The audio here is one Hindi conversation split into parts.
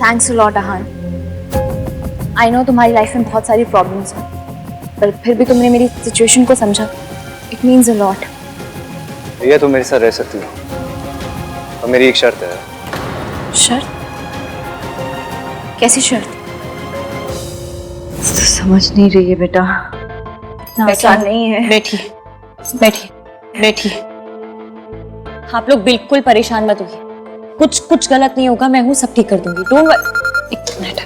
Thanks a lot Ahaan. I know तुम्हारी लाइफ में बहुत सारी प्रॉब्लम्स हैं, पर फिर भी तुमने मेरी सिचुएशन को समझा। It means a lot. भैया तुम मेरे साथ रह सकती हो, और मेरी एक शर्त है। शर्त? कैसी शर्त? तो समझ नहीं रही है बेटा। ऐसा नहीं है। बैठिए बैठिए बैठिए। आप लोग बिल्कुल परेशान मत होइए, कुछ गलत नहीं होगा, मैं हूँ, सब ठीक कर दूंगी। Don't worry. एक मिनट,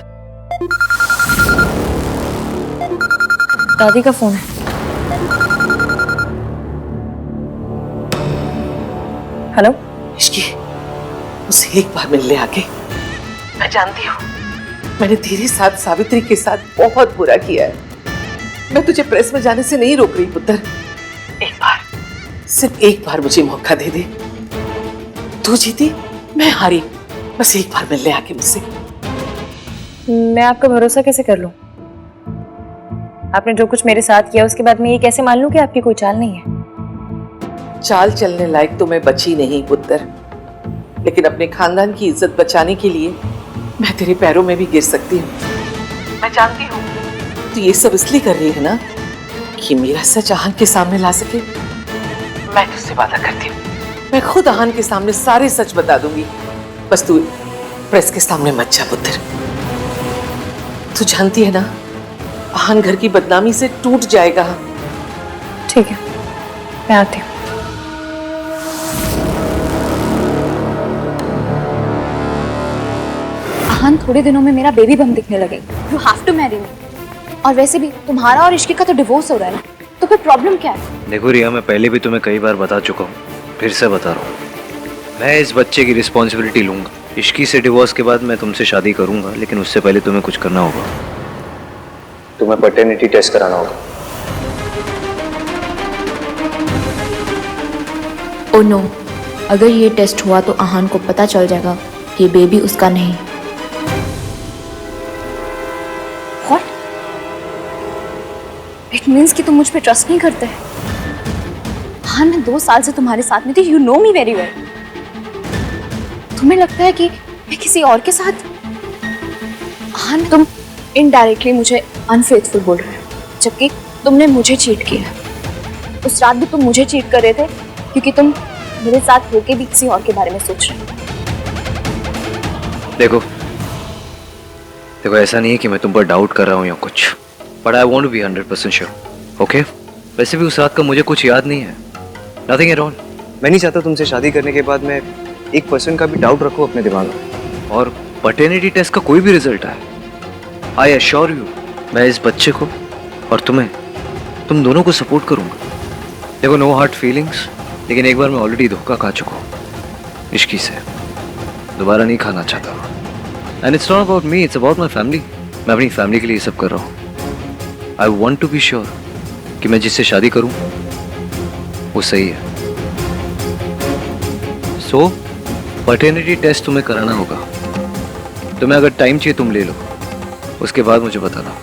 दादी का फोन है। हेलो। इश्की, मुझसे एक बार मिलने आके। मैं जानती हूँ मैंने तेरे साथ सावित्री के साथ बहुत बुरा किया है। मैं तुझे प्रेस में जाने से नहीं रोक रही पुत्र। एक बार, सिर्फ एक बार मुझे मौका दे दे। तू जीती, मैं हारी। बस एक बार मिलने आके मुझसे। मैं आपका भरोसा कैसे कर लूं? आपने जो कुछ मेरे साथ किया उसके बाद मैं ये कैसे मान लूं कि आपकी कोई चाल नहीं है? चाल चलने लायक तो मैं बची नहीं पुत्र, लेकिन अपने खानदान की इज्जत बचाने के लिए मैं तेरे पैरों में भी गिर सकती हूँ। मैं जानती हूँ तू ये सब इसलिए कर रही है ना कि मेरा सच आहान के सामने ला सके। मैं तुझसे वादा करती हूँ, मैं खुद आहान के सामने सारे सच बता दूंगी। बस तू प्रेस के सामने मत जा पुत्र। तू जानती है ना, आहान घर की बदनामी से टूट जाएगा। ठीक है, मैं आती हूँ। अहान थोड़े दिनों में मेरा बेबी बम दिखने लगेगा। You have to marry me. और वैसे भी तुम्हारा और इश्की का तो डिवोर्स हो रहा है ना, तो फिर प्रॉब्लम क्या है? देखो रिया, मैं पहले भी तुम्हें कई बार बता चुका हूँ, फिर से बता रहा हूँ। मैं इस बच्चे की रिस्पॉन्सिबिलिटी लूंगा। इश्की से डिवोर्स के बाद मैं तुमसे शादी करूंगा, लेकिन उससे पहले तुम्हें कुछ करना होगा। तुम्हें पैटर्निटी टेस्ट कराना होगा। ओ नो, अगर ये टेस्ट हुआ तो अहान को पता चल जाएगा कि बेबी उसका नहीं। What? It means कि तुम मुझ पे ट्रस्ट नहीं करते। हाँ, मैं 2 साल से तुम्हारे साथ में थी। You know me very well. तुम्हें लगता है कि मैं किसी और के साथ? हाँ, तुम इनडायरेक्टली मुझे अनफेथफुल बोल रहे हो, जबकि तुमने मुझे चीट किया। उस रात भी तुम मुझे चीट कर रहे थे क्योंकि तुम मेरे साथ होके भी किसी और के बारे में सोच रहे हो। देखो ऐसा नहीं है कि मैं तुम पर डाउट कर रहा हूँ या कुछ, but I want to be 100% sure. Okay? वैसे भी उस रात का मुझे कुछ याद नहीं है। Nothing at all. मैं नहीं चाहता तुमसे शादी करने के बाद मैं 1% का भी डाउट रखूं अपने दिमाग में। और पैटर्निटी टेस्ट का कोई भी रिजल्ट आए, आई एश्योर यू, मैं इस बच्चे को और तुम दोनों को सपोर्ट करूंगा। देखो, नो हार्ड फीलिंग्स, लेकिन एक बार मैं ऑलरेडी धोखा खा चुका हूँ इश्की से, दोबारा नहीं खाना चाहता। And it's not about me, it's about my family. मैं अपनी फैमिली के लिए सब कर रहा हूँ। I want to be sure कि मैं जिससे शादी करूँ वो सही है। सो पैटर्निटी टेस्ट तुम्हें कराना होगा। तुम्हें अगर टाइम चाहिए तुम ले लो, उसके बाद मुझे बताना।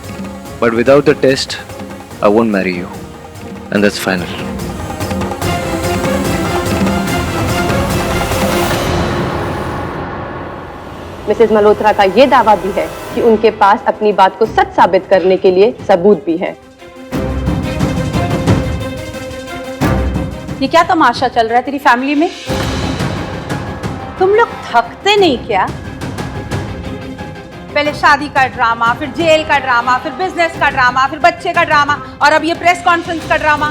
But without the test I won't marry you, and that's final. Mrs Malhotra का ये दावा भी है कि उनके पास अपनी बात को सच साबित करने के लिए सबूत भी है। ये क्या तमाशा चल रहा है तेरी फैमिली में? तुम लोग थकते नहीं क्या? पहले शादी का ड्रामा, फिर जेल का ड्रामा, फिर बिजनेस का ड्रामा, फिर बच्चे का ड्रामा, और अब ये प्रेस कॉन्फ्रेंस का ड्रामा।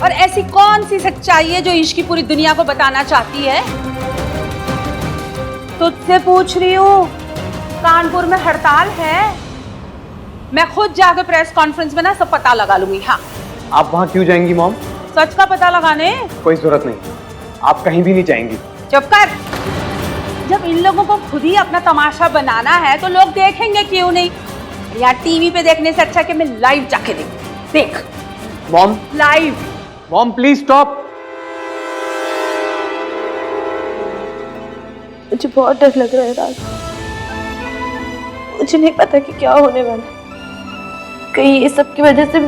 और ऐसी कौन सी सच्चाई है जो इश्क की पूरी दुनिया को बताना चाहती है? तुझसे पूछ रही हूँ, कानपुर में हड़ताल है। मैं खुद जाकर प्रेस कॉन्फ्रेंस में ना सब पता लगा लूंगी। हाँ, आप वहाँ क्यों जाएंगी मॉम? सच का पता लगाने। कोई जरूरत नहीं, आप कहीं भी नहीं जाएंगी। चुप कर। जब इन लोगों को खुद ही अपना तमाशा बनाना है तो लोग देखेंगे क्यों नहीं? यार, टीवी पे देखने से अच्छा कि मैं लाइव जाके देख। Mom, live. Mom please stop. मुझे बहुत डर लग रहा है राज। मुझे नहीं पता कि क्या होने वाला है। कहीं ये सब की वजह से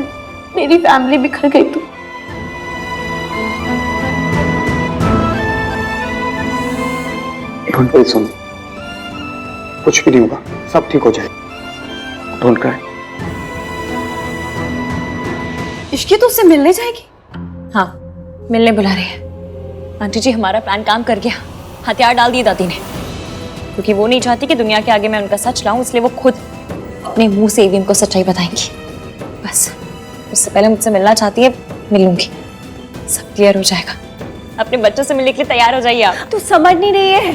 मेरी फैमिली बिखर गई तो। सुन, कुछ भी नहीं होगा, सब ठीक हो जाएगा। Don't cry. इश्की तो उससे मिलने जाएगी? हाँ, मिलने बुला रहे हैं। आंटी जी, हमारा प्लान काम कर गया। हथियार डाल दिए दादी ने, क्योंकि वो नहीं चाहती कि दुनिया के आगे मैं उनका सच लाऊं, इसलिए वो खुद अपने मुंह से ईवीएम को सच्चाई बताएंगी। बस उससे पहले मुझसे मिलना चाहती है, मिल लूंगी, सब क्लियर हो जाएगा। अपने बच्चों से मिलने के लिए तैयार हो जाइए आप। तू समझ नहीं रही है,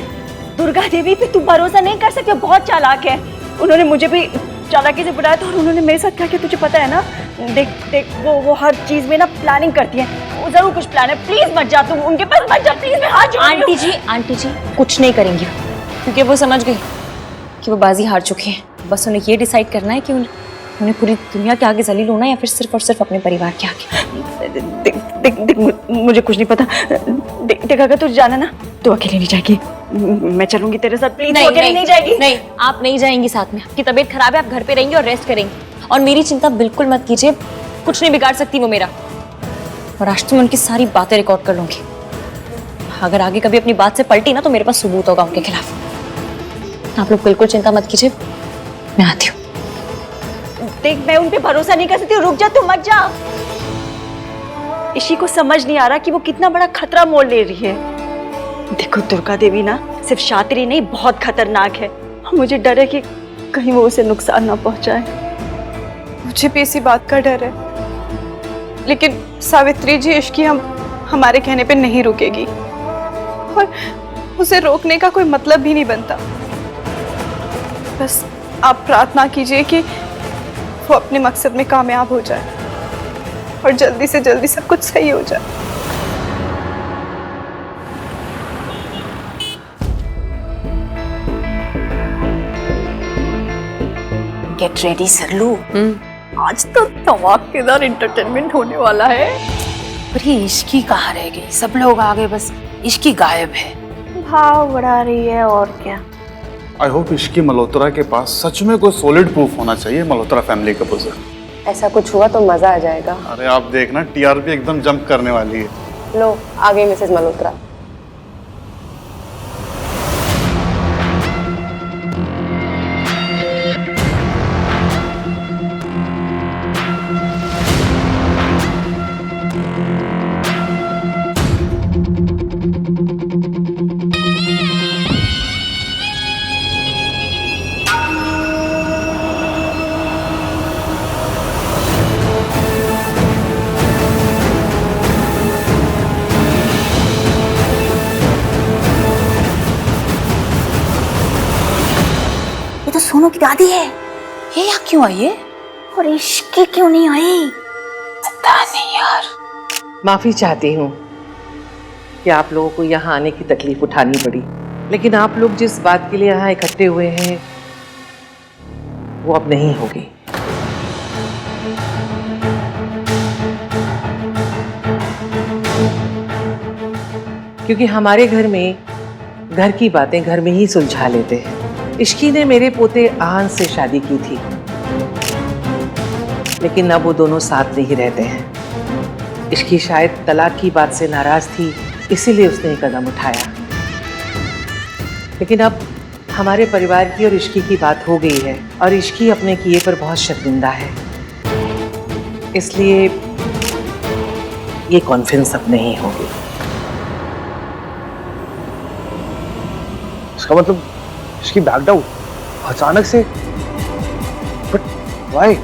दुर्गा देवी पे तू भरोसा नहीं कर सकती, बहुत चालाक है। उन्होंने मुझे भी चालाकी से बुलाया था और उन्होंने मेरे साथ क्या किया तुझे पता है ना? देख देख, वो हर चीज में ना प्लानिंग करती है, वो जरूर कुछ प्लान है। प्लीज मत जा, तुम उनके पास मत जा प्लीज, मैं हाथ जोड़ रही हूँ। आंटी जी कुछ नहीं करेंगी, क्योंकि वो समझ गई कि वो बाजी हार चुकी है। बस उन्हें ये डिसाइड करना है कि उन्हें पूरी दुनिया के आगे जलील होना है या फिर सिर्फ और सिर्फ अपने परिवार के आगे। देख देख देख, मुझे कुछ नहीं पता। देख अगर तुझे जाना ना तो अकेले नहीं जाएगी, मैं चलूंगी तेरे साथ। प्लीज नहीं, अकेले नहीं जाएगी। नहीं, आप नहीं जाएंगी साथ में। आपकी तबीयत खराब है, आप घर पे रहेंगी और रेस्ट करेंगी। और मेरी चिंता बिल्कुल मत कीजिए, कुछ नहीं बिगाड़ सकती वो मेरा। और आज तो मैं उनकी सारी बातें रिकॉर्ड कर लूंगी। अगर आगे कभी अपनी बात से पलटी ना तो मेरे पास सबूत होगा उनके खिलाफ। आप लोग बिल्कुल चिंता मत कीजिए, मैं आती हूँ। देख मैं उन पे भरोसा नहीं कर सकती, रुक जा, तू मत जा। इसी को समझ नहीं आ रहा कि वो कितना बड़ा खतरा मोल ले रही है। देखो दुर्गा देवी ना सिर्फ शातिर नहीं, बहुत खतरनाक है। मुझे डर है कि कहीं वो उसे नुकसान ना पहुंचाए। मुझे भी इसी बात का डर है, लेकिन सावित्री जी इश्की हमारे कहने पे नहीं रुकेगी और उसे रोकने का कोई मतलब भी नहीं बनता। बस आप प्रार्थना कीजिए कि वो अपने मकसद में कामयाब हो जाए और जल्दी से जल्दी सब कुछ सही हो जाए। गेट रेडी सरलू, आज तो धमाकेदार एंटरटेनमेंट होने वाला है। पर ये इश्की कहाँ रह गई? सब लोग आ गए, बस इश्की गायब है। भाव बढ़ा रही है और क्या। आई होप इश्की मल्होत्रा के पास सच में कोई सॉलिड प्रूफ होना चाहिए मल्होत्रा फैमिली का पोजीशन। ऐसा कुछ हुआ तो मजा आ जाएगा। अरे आप देखना, टीआरपी एकदम जंप करने वाली है। लो आ गई मिसेस मल्होत्रा। ये तो सोनू की दादी है, ये यहाँ क्यों आई है? और इश्की क्यों नहीं आई? पता नहीं यार। माफी चाहती हूँ कि आप लोगों को यहाँ आने की तकलीफ उठानी पड़ी, लेकिन आप लोग जिस बात के लिए यहाँ इकट्ठे हुए हैं वो अब नहीं होगी। क्योंकि हमारे घर में घर की बातें घर में ही सुलझा लेते हैं। इश्की ने मेरे पोते आहान से शादी की थी, लेकिन अब वो दोनों साथ नहीं रहते हैं। इश्की शायद तलाक की बात से नाराज थी, इसीलिए उसने ये कदम उठाया। लेकिन अब हमारे परिवार की और इश्की की बात हो गई है और इश्की अपने किए पर बहुत शर्मिंदा है, इसलिए ये कॉन्फ्रेंस अब नहीं होगी। इसका मतलब इश्की बैक डाउन अचानक से? But why?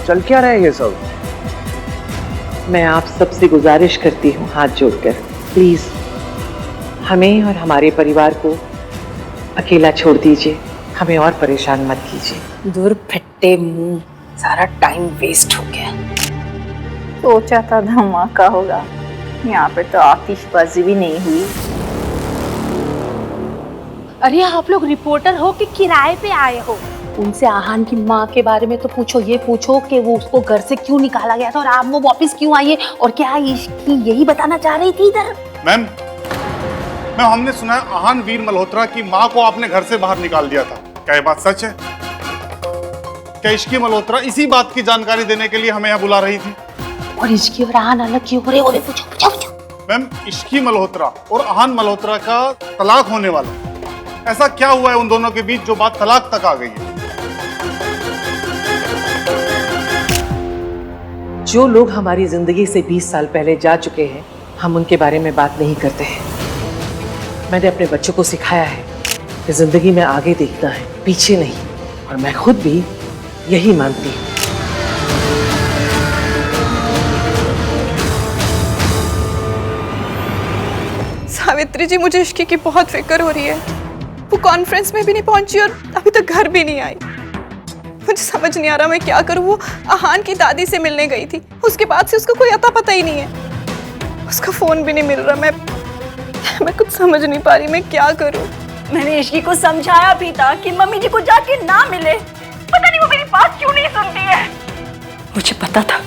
चल क्या रहा है ये सब? मैं आप सबसे गुजारिश करती हूँ हाथ जोड़कर, प्लीज हमें और हमारे परिवार को अकेला छोड़ दीजिए, हमें और परेशान मत कीजिए। दूर फट्टे मुंह, सारा टाइम वेस्ट हो गया। सोचा था धमाका होगा, यहाँ पे तो आतिशबाजी भी नहीं हुई। अरे आप लोग रिपोर्टर हो कि किराए पे आए हो? उनसे आहान की माँ के बारे में तो पूछो, ये पूछो कि वो उसको घर से क्यों निकाला गया था और आप वो वापस क्यों आई है, और क्या इश्की यही बताना चाह रही थी इधर? मैम हमने सुना है आहान वीर मल्होत्रा की माँ को आपने घर से बाहर निकाल दिया था, क्या ये बात सच है? क्या इश्की मल्होत्रा इसी बात की जानकारी देने के लिए हमें यहाँ बुला रही थी? और इश्की और आहान अलग क्यों हो रहे? और पूछो। मैम इश्की मल्होत्रा और आहान मल्होत्रा का तलाक होने वाला, ऐसा क्या हुआ है उन दोनों के बीच जो बात तलाक तक आ गई है? जो लोग हमारी जिंदगी से 20 साल पहले जा चुके हैं, हम उनके बारे में बात नहीं करते हैं। मैंने अपने बच्चों को सिखाया है कि जिंदगी में आगे देखना है, पीछे नहीं, और मैं खुद भी यही मानती हूँ। सावित्री जी, मुझे इश्की की बहुत फिक्र हो रही है। वो कॉन्फ्रेंस में भी नहीं पहुंची और अभी तक घर भी नहीं आई। मुझे समझ नहीं आ रहा मैं क्या करूं। वो आहान की दादी से मिलने गई थी, उसके बाद से उसका कोई अता पता ही नहीं है। उसका फोन भी नहीं मिल रहा। मैं कुछ समझ नहीं पा रही मैं क्या करूं। मैंने इश्की को समझाया भी था कि मम्मी जी को जाके ना मिले, पता नहीं वो मेरी बात क्यों नहीं सुनती है। मुझे पता था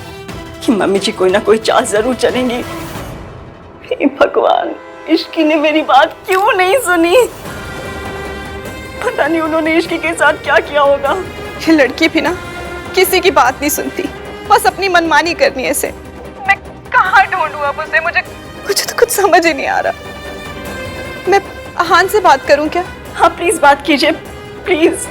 कि मम्मी जी कोई ना कोई चाल जरूर चलेंगी। हे भगवान, इश्की ने मेरी बात क्यों नहीं सुनी? पता नहीं उन्होंने इश्की के साथ क्या किया होगा। ये लड़की भी ना किसी की बात नहीं सुनती, बस अपनी मनमानी करनी है इसे। मैं कहाँ ढूंढूं अब उसे? मुझे तो कुछ समझ ही नहीं आ रहा। मैं आहान से बात करूं क्या? हाँ प्लीज बात कीजिए, प्लीज।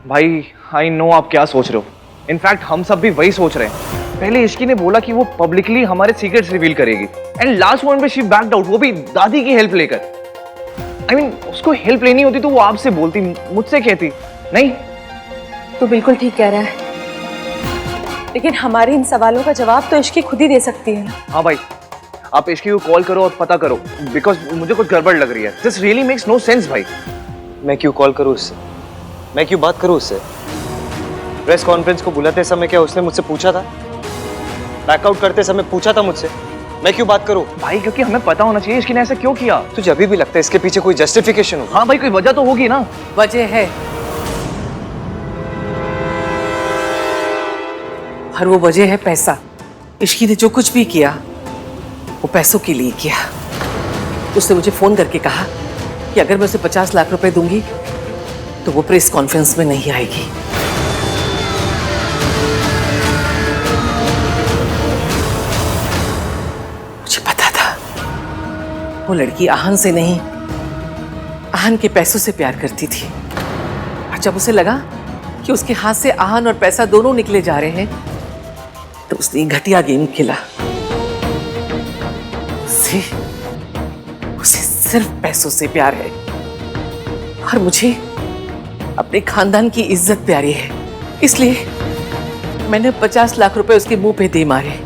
भाई आई नो आप क्या सोच रहे हो। इनफैक्ट हम सब भी वही सोच रहे हैं। पहले इश्की ने बोला कि वो पब्लिकली हमारे सीक्रेट्स रिवील करेगी, एंड लास्ट मोमेंट पे शी बैक्ड आउट, वो भी दादी की हेल्प लेकर। आई मीन उसको हेल्प लेनी होती तो वो आपसे बोलती, मुझसे कहती नहीं। तो बिल्कुल ठीक कह रहा है, लेकिन हमारे इन सवालों का जवाब तो इश्की खुद ही दे सकती है ना। हाँ भाई, आप इश्की को कॉल करो और पता करो, बिकॉज मुझे कुछ गड़बड़ लग रही है। This really makes no sense भाई। मैं क्यों कॉल करूँ उससे? मैं क्यों बात करूँ उससे? प्रेस कॉन्फ्रेंस को बुलाते समय क्या उसने मुझसे पूछा था? बैकआउट करते समय पूछा था मुझसे? मैं क्यों बात करूं? भाई क्योंकि हमें पता होना चाहिए इसकी ने ऐसा क्यों किया। तुझे अभी भी लगता है इसके पीछे कोई जस्टिफिकेशन हो? हाँ भाई, कोई वजह तो होगी ना। वजह है, और वो वजह है पैसा। इश्की ने जो कुछ भी किया वो पैसों के लिए किया। उसने मुझे फोन करके कहा कि अगर मैं उसे 50 लाख रुपए दूंगी तो वो प्रेस कॉन्फ्रेंस में नहीं आएगी। मुझे पता था वो लड़की आहान से नहीं, आहान के पैसों से प्यार करती थी। और जब उसे लगा कि उसके हाथ से आहान और पैसा दोनों निकले जा रहे हैं तो उसने घटिया गेम खेला। उसे सिर्फ पैसों से प्यार है, और मुझे अपने खानदान की इज्जत प्यारी है। इसलिए मैंने 50 लाख रुपए उसके मुंह पे दे मारे।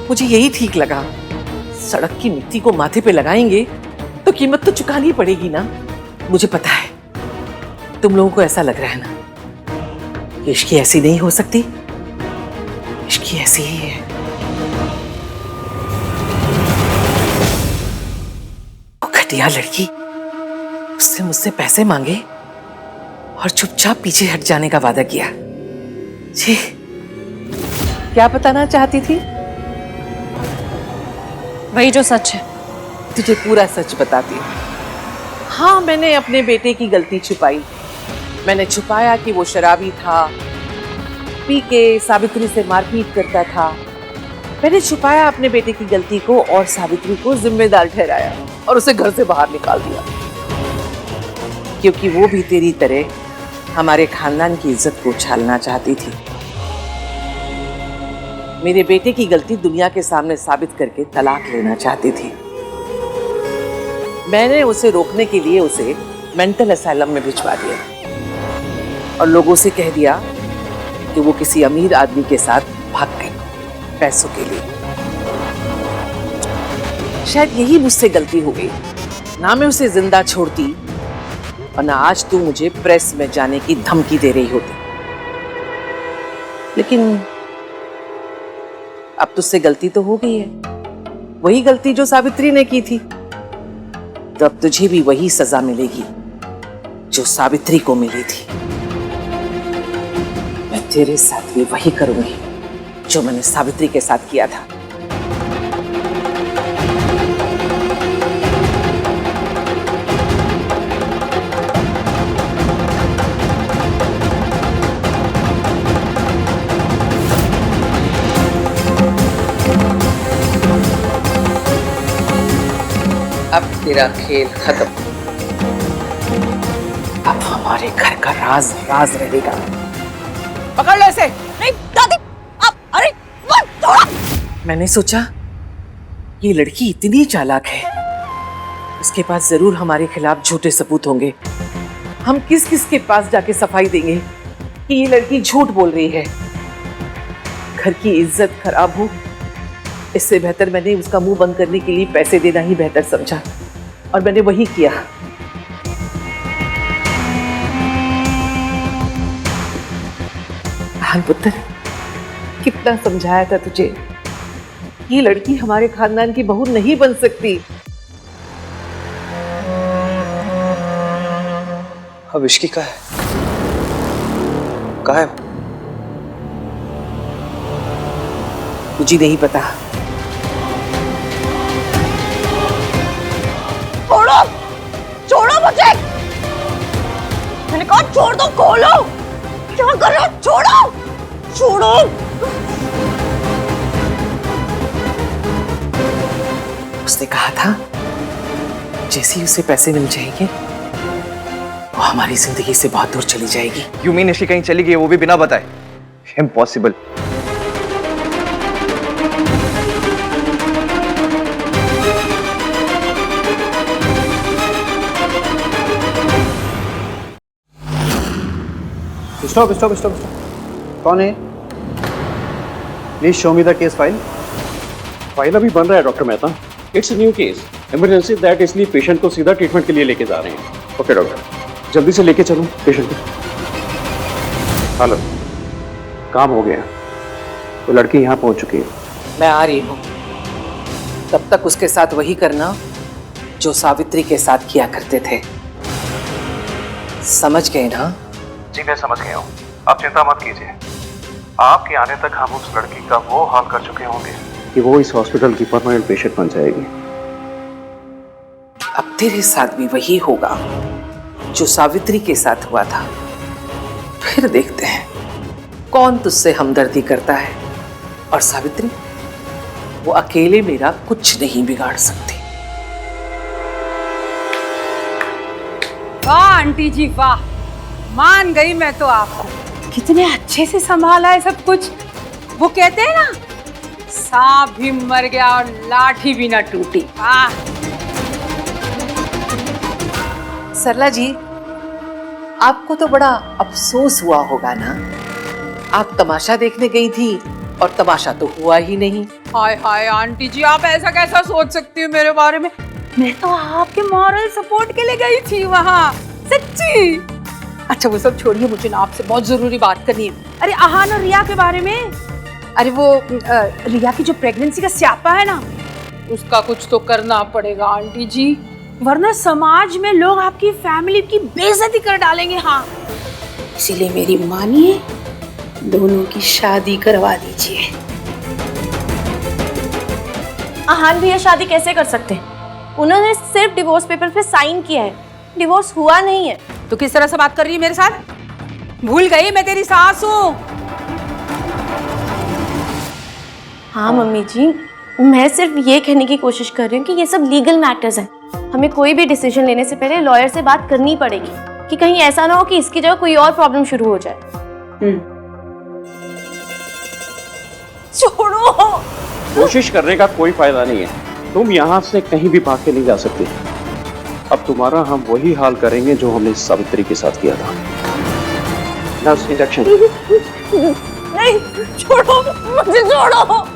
मुझे यही ठीक लगा। सड़क की मिट्टी को माथे पे लगाएंगे तो कीमत तो चुकानी पड़ेगी ना। मुझे पता है तुम लोगों को ऐसा लग रहा है ना, इश्की ऐसी नहीं हो सकती। इश्की ऐसी ही है। वो घटिया लड़की, उससे मुझसे पैसे मांगे और चुपचाप पीछे हट जाने का वादा किया। जी, क्या बताना चाहती थी? वही जो सच है। तुझे पूरा सच बताती हूँ। हाँ, मैंने अपने बेटे की गलती छुपाई। मैंने छुपाया कि वो शराबी था, पी के सावित्री से मारपीट करता था। मैंने छुपाया अपने बेटे की गलती को और सावित्री को जिम्मेदार ठहराया और उसे घर से बाहर निकाल दिया, क्योंकि वो भी तेरी तरह हमारे खानदान की इज्जत को उछालना चाहती थी। मेरे बेटे की गलती दुनिया के सामने साबित करके तलाक लेना चाहती थी। मैंने उसे रोकने के लिए उसे मेंटल असाइलम में भिजवा दिया और लोगों से कह दिया कि वो किसी अमीर आदमी के साथ भाग गई पैसों के लिए। शायद यही मुझसे गलती हो गई। ना मैं उसे जिंदा छोड़ती और ना आज तू मुझे प्रेस में जाने की धमकी दे रही होती। लेकिन अब तुझसे गलती तो हो गई है, वही गलती जो सावित्री ने की थी। तो अब तुझे भी वही सजा मिलेगी जो सावित्री को मिली थी। मैं तेरे साथ भी वही करूंगी जो मैंने सावित्री के साथ किया था। मेरा खेल खत्म। अब हमारे घर का राज राज रहेगा। पकड़ लो इसे। नहीं दादी, आप अरे मत छोड़ो। मैंने सोचा ये लड़की इतनी चालाक है, इसके पास जरूर हमारे खिलाफ झूठे सबूत होंगे। हम किस किस के पास जाके सफाई देंगे कि ये लड़की झूठ बोल रही है। घर की इज्जत खराब हो, इससे बेहतर मैंने उसका मुंह बंद करने के लिए पैसे देना ही बेहतर समझा, और मैंने वही किया। हाँ पुत्र, कितना समझाया था तुझे, ये लड़की हमारे खानदान की बहू नहीं बन सकती। अब इश्की कहाँ है? कहाँ है? मुझे नहीं पता। छोड़ो, छोड़ो मुझे। मैंने कहा छोड़ दो, खोलो। क्या कर रहे हो? छोड़ो, छोड़ो। उसने कहा था जैसे ही उसे पैसे मिल जाएंगे वो हमारी जिंदगी से बहुत दूर चली जाएगी। यू मीन इश्की कहीं चली गई, वो भी बिना बताए? Impossible. Stop stop stop stop. कौन है? Please show me the case file. File अभी बन रहा है doctor Mehta. It's new case, emergency that, इसलिए पेशेंट को सीधा ट्रीटमेंट के लिए लेके जा रहे हैं। ओके डॉक्टर, जल्दी से लेके चलो पेशेंट को। हेलो, काम हो गया, वो लड़की यहाँ पहुंच चुकी है। मैं आ रही हूँ, तब तक उसके साथ वही करना जो सावित्री के साथ किया करते थे। समझ गए ना? जी मैं समझ गया हूँ, आप चिंता मत कीजिए। आपके आने तक हम उस लड़की का वो हाल कर चुके होंगे कि वो इस हॉस्पिटल की परमानेंट पेशेंट बन जाएगी। अब तेरे साथ भी वही होगा जो सावित्री के साथ हुआ था। फिर देखते हैं कौन तुझसे हमदर्दी करता है, और सावित्री वो अकेले मेरा कुछ नहीं बिगाड़ सकती। वाह आंटी जी वाह, मान गई मैं तो आपको। कितने अच्छे से संभाला है सब कुछ। वो कहते हैं ना, सांप भी मर गया और लाठी भी ना टूटी। वाह। सरला जी, आपको तो बड़ा अफसोस हुआ होगा ना। आप तमाशा देखने गई थी और तमाशा तो हुआ ही नहीं। हाय हाय आंटी जी, आप ऐसा कैसा सोच सकती हो मेरे बारे में? मैं तो आपके मॉरल सपोर्ट के लिए गई थी वहाँ, सच्ची। अच्छा वो सब छोड़िए, मुझे ना आपसे बहुत जरूरी बात करनी है। अरे आहान और रिया के बारे में। अरे वो रिया की जो प्रेगनेंसी का स्यापा है ना, उसका कुछ तो करना पड़ेगा आंटी जी, वरना समाज में लोग आपकी फैमिली की बेइज्जती कर डालेंगे। हाँ, इसीलिए मेरी मानिए, दोनों की शादी करवा दीजिए। आहान भैया शादी कैसे कर सकते हैं? उन्होंने सिर्फ डिवोर्स पेपर पे साइन किया है, डिवोर्स हुआ नहीं है। तो किस तरह से बात कर रही है मेरे साथ? भूल गई मैं तेरी सास हूँ। हाँ मम्मी जी, मैं सिर्फ ये कहने की कोशिश कर रही हूँ कि ये सब लीगल मैटर्स हैं। हमें कोई भी डिसीजन लेने से पहले लॉयर से बात करनी पड़ेगी कि कहीं ऐसा ना हो कि इसकी जगह कोई और प्रॉब्लम शुरू हो जाए। छोड़ो। कोशिश करने का कोई फायदा नहीं है, तुम यहाँ से कहीं भी भाग के नहीं जा सकती। अब तुम्हारा हम वही हाल करेंगे जो हमने सावित्री के साथ किया था। Nurse injection. नहीं, छोड़ो मुझे, छोड़ो।